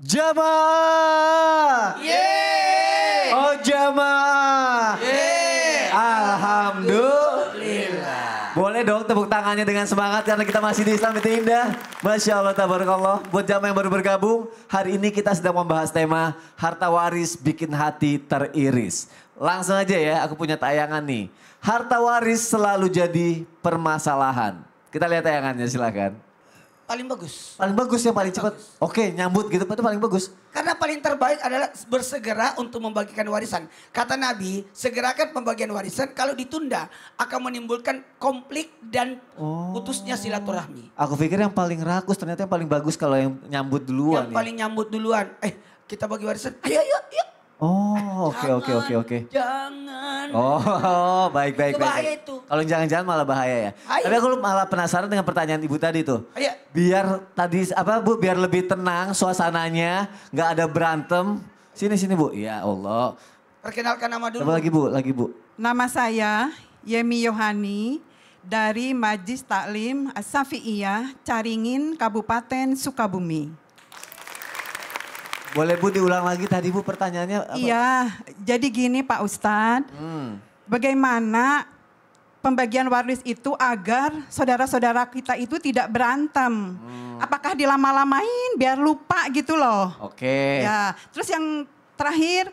Jamaah. Yeay. Oh jamaah. Yeay. Alhamdulillah. Boleh dong tepuk tangannya dengan semangat karena kita masih di Islam itu Indah. Masya Allah, tabarakallah. Buat jamaah yang baru bergabung, hari ini kita sedang membahas tema harta waris bikin hati teriris. Langsung aja ya, aku punya tayangan nih. Harta waris selalu jadi permasalahan. Kita lihat tayangannya silakan. Paling bagus. Paling bagus yang paling cepat. Oke, nyambut gitu, itu paling bagus. Karena paling terbaik adalah bersegera untuk membagikan warisan. Kata Nabi, segerakan pembagian warisan kalau ditunda akan menimbulkan konflik dan putusnya silaturahmi. Aku pikir yang paling rakus, ternyata yang paling bagus kalau yang nyambut duluan. Yang paling nyambut duluan. Kita bagi warisan. Ayo, ayo, ayo. Oh, oke. Jangan. Oh, baik. Itu bahaya itu. Kalau jangan-jangan malah bahaya ya. Bahaya. Tapi aku malah penasaran dengan pertanyaan Ibu tadi tuh. Ayo. Biar tadi Bu, biar lebih tenang suasananya, nggak ada berantem. Sini Bu. Ya Allah. Perkenalkan nama dulu. Coba lagi Bu. Nama saya Yemi Yohani dari Majlis Taklim As-Safi'iyah, Caringin, Kabupaten Sukabumi. Boleh Bu diulang lagi tadi Bu pertanyaannya apa? Iya, jadi gini Pak Ustadz, bagaimana pembagian waris itu agar saudara-saudara kita itu tidak berantem? Apakah dilama-lamain biar lupa gitu loh? Oke. Ya, terus yang terakhir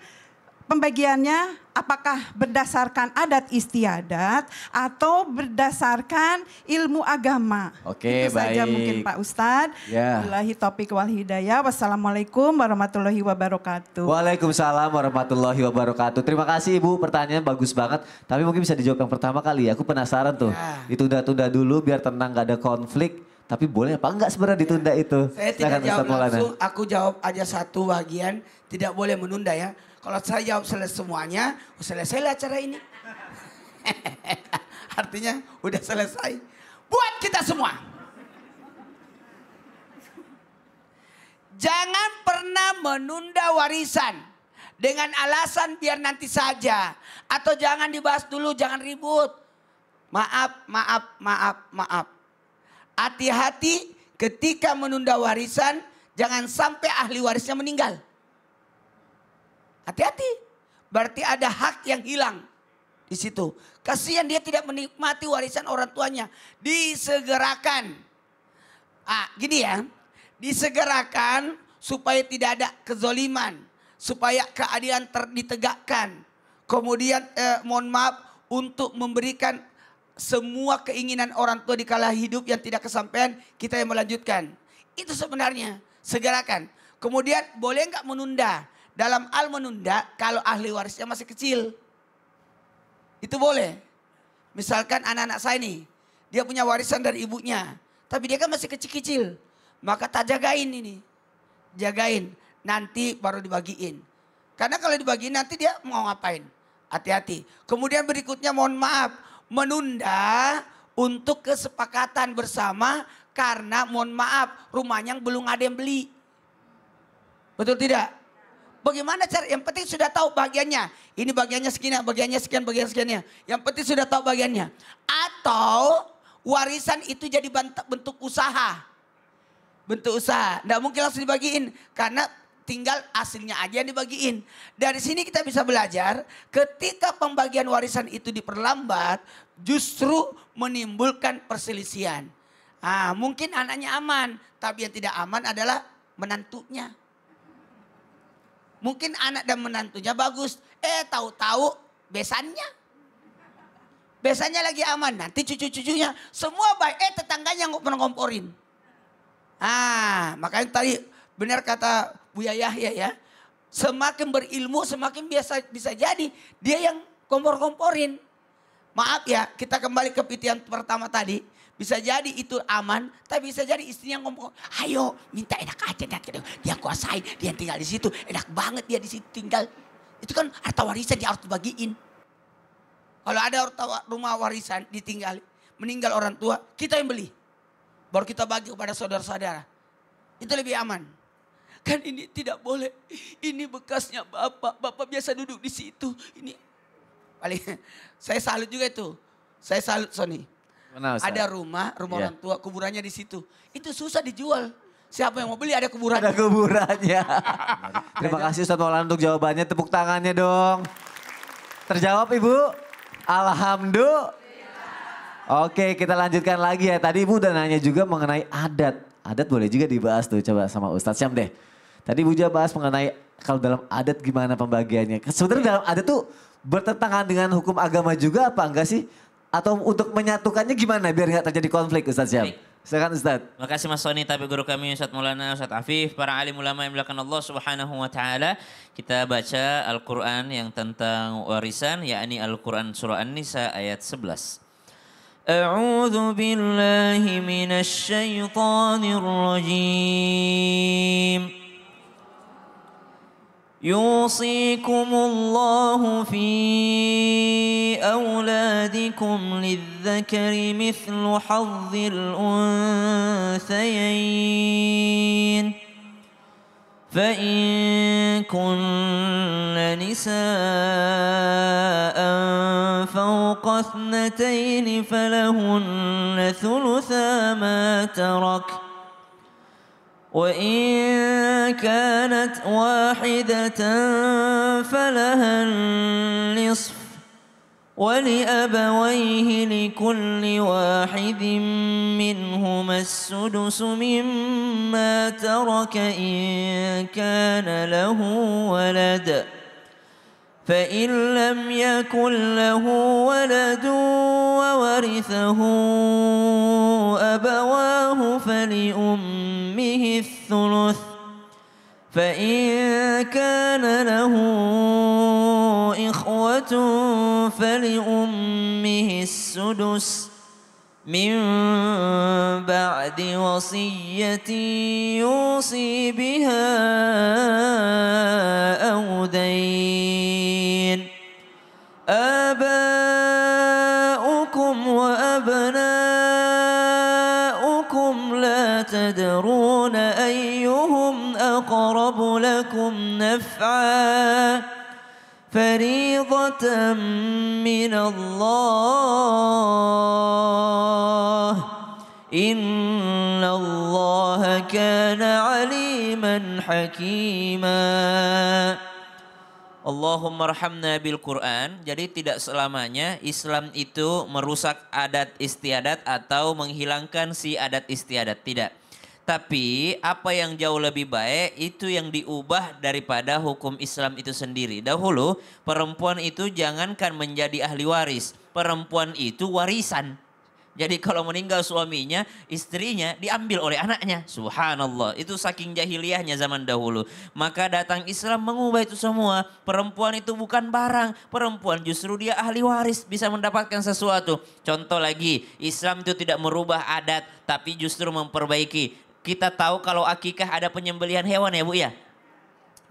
pembagiannya apakah berdasarkan adat istiadat atau berdasarkan ilmu agama? Oke, Itu saja baik. mungkin Pak Ustadz. Ya. Billahi taufiq wal hidayah. Wassalamualaikum warahmatullahi wabarakatuh. Waalaikumsalam warahmatullahi wabarakatuh. Terima kasih Ibu, pertanyaan bagus banget. Tapi mungkin bisa dijawab yang pertama kali ya. Aku penasaran tuh. Ya. Ditunda-tunda dulu biar tenang gak ada konflik. Tapi boleh apa enggak sebenarnya ditunda itu? Saya Silakan, tidak jawab Ustaz Maulana. langsung, aku jawab aja satu bagian. Tidak boleh menunda ya. Kalau saya jawab selesai semuanya, selesai acara ini. Artinya udah selesai. Buat kita semua. Jangan pernah menunda warisan. Dengan alasan biar nanti saja. Atau jangan dibahas dulu, jangan ribut. Maaf. Hati-hati ketika menunda warisan, jangan sampai ahli warisnya meninggal. Hati-hati. Berarti ada hak yang hilang di situ. Kasihan dia tidak menikmati warisan orang tuanya. Disegerakan. Gini ya. Disegerakan supaya tidak ada kezoliman. Supaya keadilan ditegakkan. Kemudian mohon maaf untuk memberikan semua keinginan orang tua di kala hidup yang tidak kesampaian, kita yang melanjutkan. Itu sebenarnya. Segerakan. Kemudian boleh nggak menunda? Dalam hal menunda kalau ahli warisnya masih kecil. Itu boleh. Misalkan anak-anak saya nih. Dia punya warisan dari ibunya. Tapi dia kan masih kecil-kecil. Maka tak jagain ini. Jagain. Nanti baru dibagiin. Karena kalau dibagiin nanti dia mau ngapain. Hati-hati. Kemudian berikutnya mohon maaf. Menunda untuk kesepakatan bersama. Karena mohon maaf rumahnya belum ada yang beli. Betul tidak? Bagaimana cara? Yang penting sudah tahu bagiannya. Ini bagiannya sekian, bagiannya sekian, bagian sekiannya. Yang penting sudah tahu bagiannya. Atau warisan itu jadi bentuk usaha. Bentuk usaha. Nggak mungkin langsung dibagiin. Karena tinggal hasilnya aja yang dibagiin. Dari sini kita bisa belajar. Ketika pembagian warisan itu diperlambat. Justru menimbulkan perselisihan. Mungkin anaknya aman. Tapi yang tidak aman adalah menantunya. Mungkin anak dan menantunya bagus. Tahu-tahu besannya. Besannya lagi aman. Nanti cucu-cucunya semua baik. Tetangganya pernah ngomporin. Makanya tadi benar kata Buya Yahya ya. Semakin berilmu semakin bisa jadi. Dia yang kompor-komporin. Maaf ya, kita kembali ke pitian pertama tadi. Bisa jadi itu aman, tapi bisa jadi istrinya ngomong, ayo minta enak aja. Dia kuasain, dia tinggal di situ. Enak banget dia di situ tinggal. Itu kan harta warisan dia harus dibagiin. Kalau ada rumah warisan ditinggal, meninggal orang tua, kita yang beli. Baru kita bagi kepada saudara-saudara. Itu lebih aman. Kan ini tidak boleh. Ini bekasnya bapak. Bapak biasa duduk di situ. Ini paling saya salut juga itu. Saya salut Sony. Ada rumah Iya. orang tua, kuburannya di situ. Itu susah dijual. Siapa yang mau beli ada kuburan. Ada kuburannya. Terima kasih Ustadz Maulana untuk jawabannya. Tepuk tangannya dong. Terjawab Ibu? Alhamdulillah. Oke, kita lanjutkan lagi ya. Tadi Ibu udah nanya juga mengenai adat. Adat boleh juga dibahas tuh, coba sama Ustadz Syam deh. Tadi Ibu juga bahas mengenai kalau dalam adat gimana pembagiannya. Sebenarnya dalam adat tuh bertentangan dengan hukum agama juga apa enggak sih? Atau untuk menyatukannya gimana biar nggak terjadi konflik Ustadz Syam? Silakan Ustadz. Makasih Mas Soni, tapi guru kami Ustadz Maulana, Ustadz Afif, para alim ulama yang dimuliakan Allah Subhanahu wa taala. Kita baca Al-Qur'an yang tentang warisan, yakni Al-Qur'an surah An-Nisa ayat 11. A'udzu billahi minasy syaithanir rajim. يوصيكم الله في أولادكم للذكر مثل حظ الأنثيين فإن كن نساء فوق اثنتين فلهن ثلثا ما ترك وإن كانت واحدة فلها النصف ولأبويه لكل واحد منهما السدس مما ترك إن كان له ولد فإن لم يكن له ولد وورثه أبواه فلأمه الثلث فإن كان له إخوة فلأمه السدس من بعد وصية يوصي بها أو دين آباؤكم وأبناؤكم لا تدرون أيهم أقرب لكم نفعا فريضة من الله إن الله كان عليما حكيما. Allahumma rahamna bil Quran. Jadi tidak selamanya Islam itu merusak adat istiadat atau menghilangkan si adat istiadat. Tidak. Tapi apa yang jauh lebih baik itu yang diubah daripada hukum Islam itu sendiri. Dahulu perempuan itu jangankan menjadi ahli waris. Perempuan itu warisan. Jadi kalau meninggal suaminya, istrinya diambil oleh anaknya. Subhanallah, itu saking jahiliyahnya zaman dahulu. Maka datang Islam mengubah itu semua. Perempuan itu bukan barang. Perempuan justru dia ahli waris, bisa mendapatkan sesuatu. Contoh lagi, Islam itu tidak merubah adat, tapi justru memperbaiki. Kita tahu kalau akikah ada penyembelihan hewan ya Bu ya.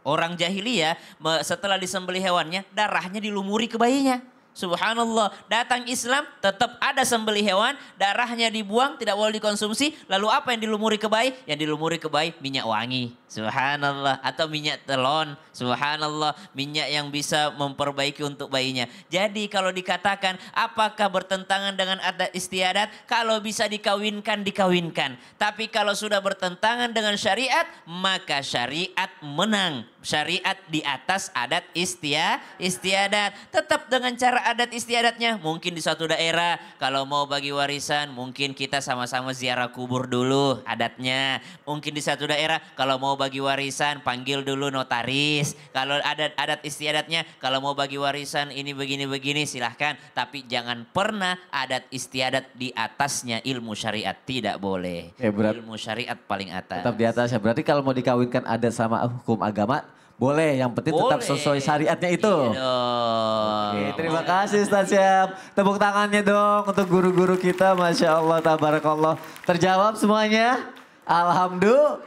Orang jahiliyah setelah disembelih hewannya, darahnya dilumuri ke bayinya. Subhanallah, datang Islam tetap ada sembelih hewan, darahnya dibuang, tidak boleh dikonsumsi. Lalu apa yang dilumuri ke bayi? Yang dilumuri ke bayi minyak wangi. Subhanallah, atau minyak telon. Subhanallah, minyak yang bisa memperbaiki untuk bayinya. Jadi kalau dikatakan apakah bertentangan dengan adat istiadat? Kalau bisa dikawinkan, dikawinkan. Tapi kalau sudah bertentangan dengan syariat, maka syariat menang. Syariat di atas adat istiadat. Tetap dengan cara adat istiadatnya. Mungkin di suatu daerah kalau mau bagi warisan mungkin kita sama-sama ziarah kubur dulu adatnya. Mungkin di satu daerah kalau mau bagi warisan panggil dulu notaris. Kalau adat istiadatnya kalau mau bagi warisan ini begini-begini silahkan. Tapi jangan pernah adat istiadat di atasnya ilmu syariat. Tidak boleh. Ilmu syariat paling atas. Tetap di atas ya. Berarti kalau mau dikawinkan adat sama hukum agama boleh, yang penting tetap sesuai syariatnya itu. Iya dong. Oke, terima kasih Ustaz Syam. Tepuk tangannya dong untuk guru-guru kita. Masya Allah, tabarakallah. Terjawab semuanya? Alhamdulillah,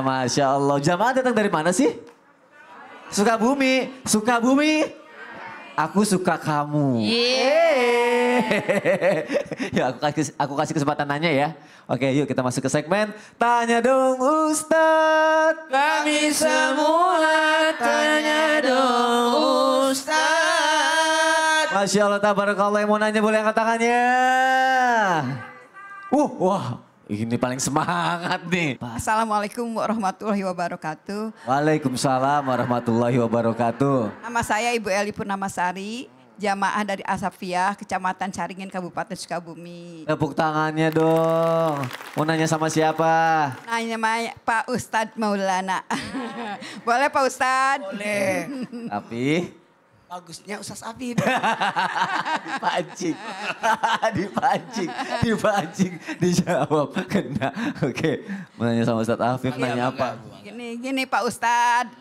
Masya Allah. Jamaah datang dari mana sih? Sukabumi. Sukabumi. Aku suka kamu. Ya, aku kasih kesempatan nanya ya. Oke, yuk kita masuk ke segmen Tanya Dong Ustadz. Kami semua tanya dong Ustadz. Masya Allah, tabarakallah. Yang mau nanya boleh angkat tangannya. Wah, Ini paling semangat nih. Assalamualaikum warahmatullahi wabarakatuh. Waalaikumsalam warahmatullahi wabarakatuh. Nama saya Ibu Eli Purnamasari, jamaah dari Asafiyah, Kecamatan Caringin, Kabupaten Sukabumi. Tepuk tangannya dong. Mau nanya sama siapa? Namanya Pak Ustadz Maulana. Boleh Pak Ustadz? Boleh. Tapi Bagusnya Ustaz Afif. dipancing, dipancing, dijawab, kena. Oke, mau nanya sama Ustadz Afif, nanya apa? Gini Pak Ustadz,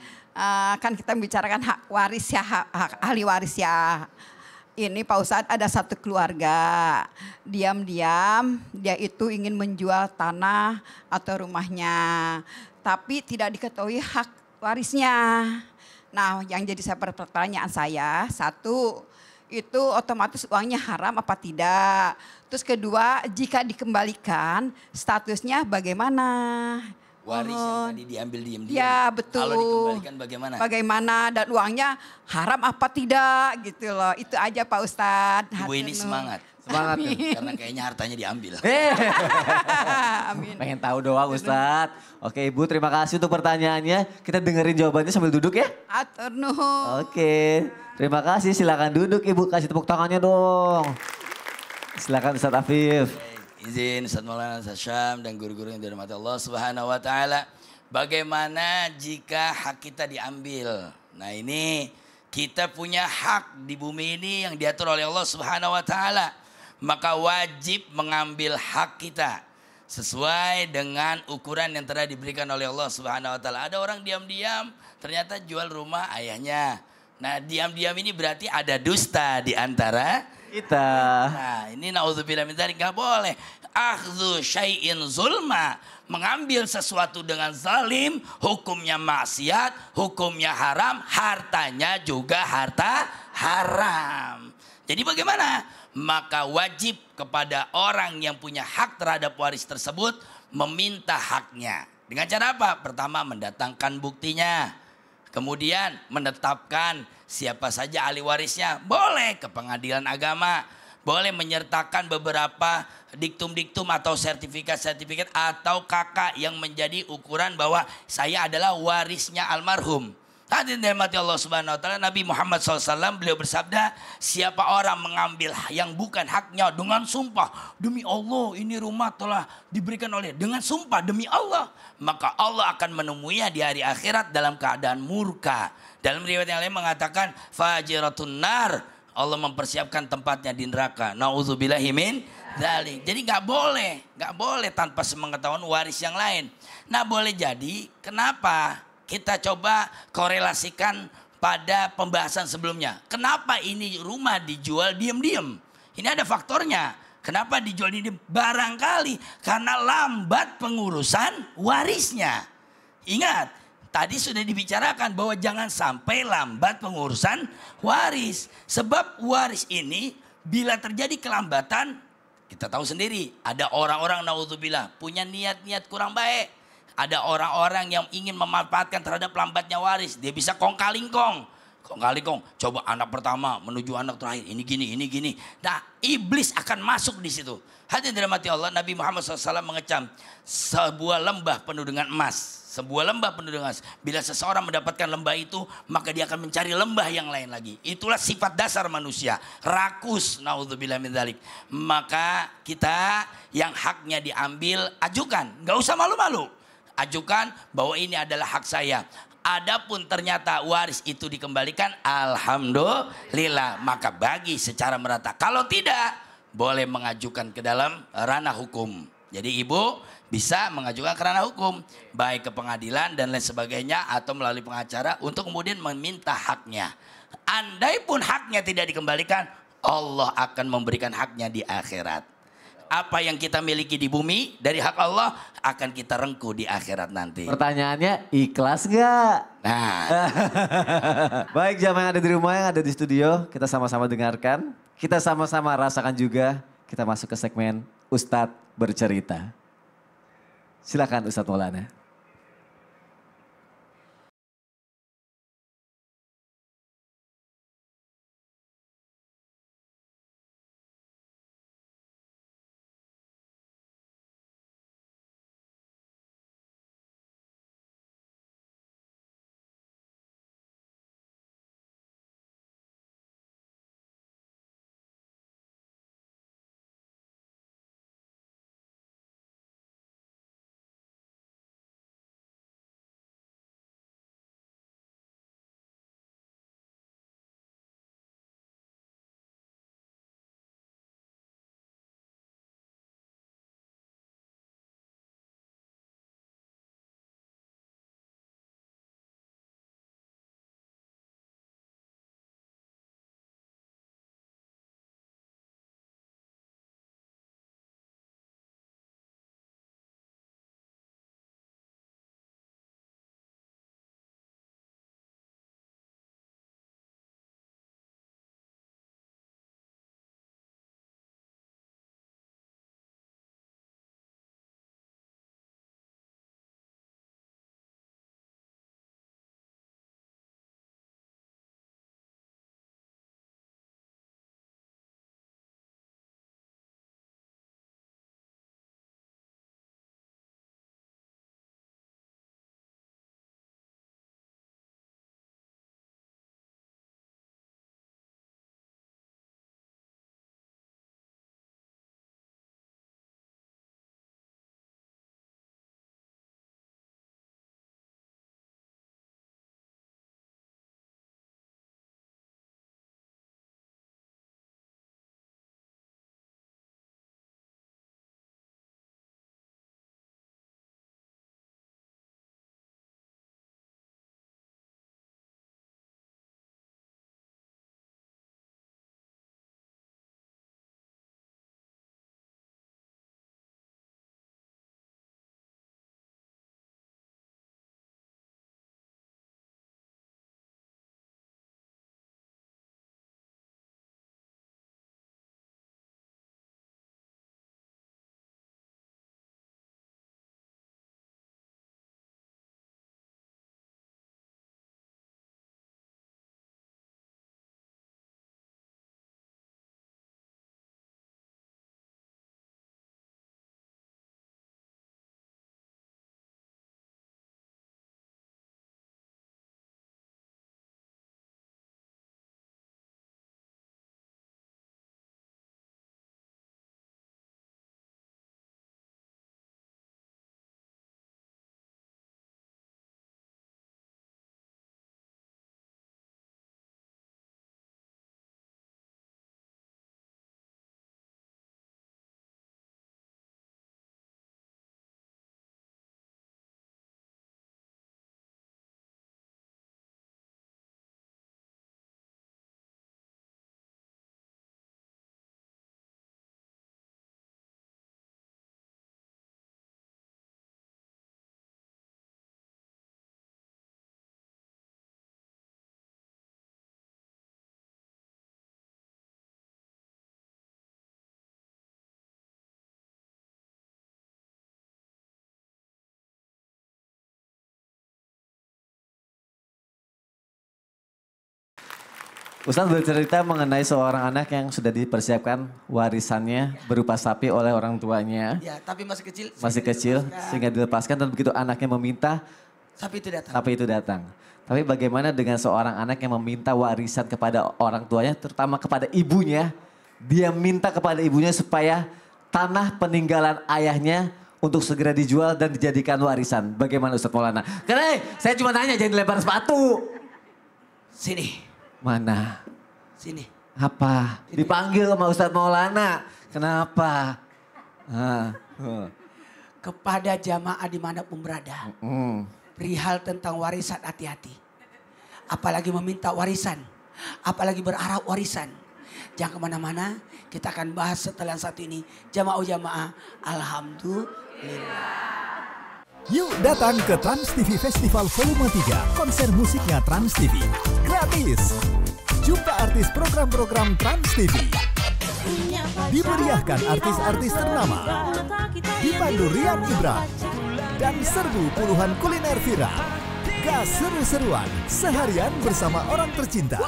kan kita bicarakan hak waris ya, hak ahli waris ya. Ini Pak Ustadz ada satu keluarga, diam-diam dia itu ingin menjual tanah atau rumahnya, tapi tidak diketahui hak warisnya. Nah, yang jadi pertanyaan saya, satu, itu otomatis uangnya haram apa tidak? Terus kedua, jika dikembalikan, statusnya bagaimana? Waris yang tadi diambil diam-diam. Ya, betul. Kalau dikembalikan bagaimana? Bagaimana dan uangnya haram apa tidak gitu loh. Itu aja Pak Ustadz. Ibu ini Hatur nuhun. semangat. Semangat. Karena kayaknya hartanya diambil. Amin. Pengen tahu doang Ustadz. Oke Ibu, terima kasih untuk pertanyaannya. Kita dengerin jawabannya sambil duduk ya. Hatur nuhun. Oke, terima kasih. Silakan duduk Ibu, kasih tepuk tangannya dong. Silakan Ustadz Afif. Izin Ustaz Maulana, Ustaz Syam dan guru-guru yang dirahmati Allah Subhanahu wa taala. Bagaimana jika hak kita diambil? Nah, ini kita punya hak di bumi ini yang diatur oleh Allah Subhanahu wa taala. Maka wajib mengambil hak kita sesuai dengan ukuran yang telah diberikan oleh Allah Subhanahu wa taala. Ada orang diam-diam ternyata jual rumah ayahnya. Nah, diam-diam ini berarti ada dusta di antara Kita. Nah, ini naudzubillah min dzalik, enggak boleh. Akhdhu syai'in zulma, mengambil sesuatu dengan zalim, hukumnya maksiat, hukumnya haram, hartanya juga harta haram. Jadi bagaimana? Maka wajib kepada orang yang punya hak terhadap waris tersebut meminta haknya. Dengan cara apa? Pertama, mendatangkan buktinya. Kemudian menetapkan siapa saja ahli warisnya. Boleh ke pengadilan agama. Boleh menyertakan beberapa diktum-diktum atau sertifikat-sertifikat atau kakak yang menjadi ukuran bahwa saya adalah warisnya almarhum. Hadirin dirahmati Allah Subhanahu wa taala, Nabi Muhammad SAW beliau bersabda, siapa orang mengambil yang bukan haknya dengan sumpah, demi Allah ini rumah telah diberikan oleh, dengan sumpah demi Allah, maka Allah akan menemuinya di hari akhirat dalam keadaan murka. Dalam riwayat yang lain mengatakan fajiratun nar, Allah mempersiapkan tempatnya di neraka. Nauzubillahi min dzalik. Jadi nggak boleh tanpa sepengetahuan waris yang lain. Nah, boleh jadi kenapa? Kita coba korelasikan pada pembahasan sebelumnya. Kenapa ini rumah dijual diam-diam? Ini ada faktornya. Kenapa dijual diam-diam? Barangkali karena lambat pengurusan warisnya. Ingat, tadi sudah dibicarakan bahwa jangan sampai lambat pengurusan waris. Sebab waris ini bila terjadi kelambatan, kita tahu sendiri. Ada orang-orang naudzubillah punya niat-niat kurang baik. Ada orang-orang yang ingin memanfaatkan terhadap lambatnya waris. Dia bisa kong-kalingkong. Kong-kalingkong. Coba anak pertama menuju anak terakhir. Ini gini. Nah, iblis akan masuk di situ. Hadirin dirahmati Allah, Nabi Muhammad SAW mengecam sebuah lembah penuh dengan emas. Sebuah lembah penuh dengan emas. Bila seseorang mendapatkan lembah itu, maka dia akan mencari lembah yang lain lagi. Itulah sifat dasar manusia. Rakus, naudzubillah min dzalik. Maka kita yang haknya diambil, ajukan. Gak usah malu-malu. Ajukan bahwa ini adalah hak saya. Adapun ternyata waris itu dikembalikan, alhamdulillah, maka bagi secara merata. Kalau tidak, boleh mengajukan ke dalam ranah hukum. Jadi ibu bisa mengajukan ke ranah hukum, baik ke pengadilan dan lain sebagainya, atau melalui pengacara untuk kemudian meminta haknya. Andai pun haknya tidak dikembalikan, Allah akan memberikan haknya di akhirat. Apa yang kita miliki di bumi dari hak Allah akan kita rengkuh di akhirat nanti. Pertanyaannya, ikhlas gak? Nah, Baik, jamaah yang ada di rumah, yang ada di studio, kita sama-sama dengarkan. Kita sama-sama rasakan juga. Kita masuk ke segmen Ustadz Bercerita. Silakan Ustadz Maulana. Ustadz bercerita mengenai seorang anak yang sudah dipersiapkan warisannya berupa sapi oleh orang tuanya. Ya, tapi masih kecil. Masih kecil sehingga dilepaskan dan begitu anaknya meminta Sapi itu datang. sapi itu datang. Tapi bagaimana dengan seorang anak yang meminta warisan kepada orang tuanya terutama kepada ibunya. Dia minta kepada ibunya supaya tanah peninggalan ayahnya untuk segera dijual dan dijadikan warisan. Bagaimana Ustadz Maulana? Karena saya cuma nanya jangan dilempar sepatu. Sini, Mana? sini. Apa? Dipanggil sama Ustadz Maulana. Kenapa? Kepada jamaah dimanapun berada. Perihal tentang warisan hati-hati. Apalagi meminta warisan. Apalagi berharap warisan. Jangan kemana-mana. Kita akan bahas setelah yang satu ini. Jamaah-jamaah. Alhamdulillah. Yuk datang ke Trans TV Festival Volume 3. Konser musiknya Trans TV. Gratis. Jumpa artis program-program Trans TV. Dimeriahkan artis-artis ternama. Dipandu Rian Ibram. Dan serbu puluhan kuliner viral. Gas seru-seruan seharian bersama orang tercinta.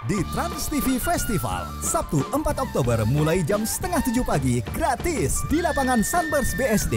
Di Trans TV Festival, Sabtu 4 Oktober mulai jam 6:30 pagi gratis di lapangan Sunburst BSD.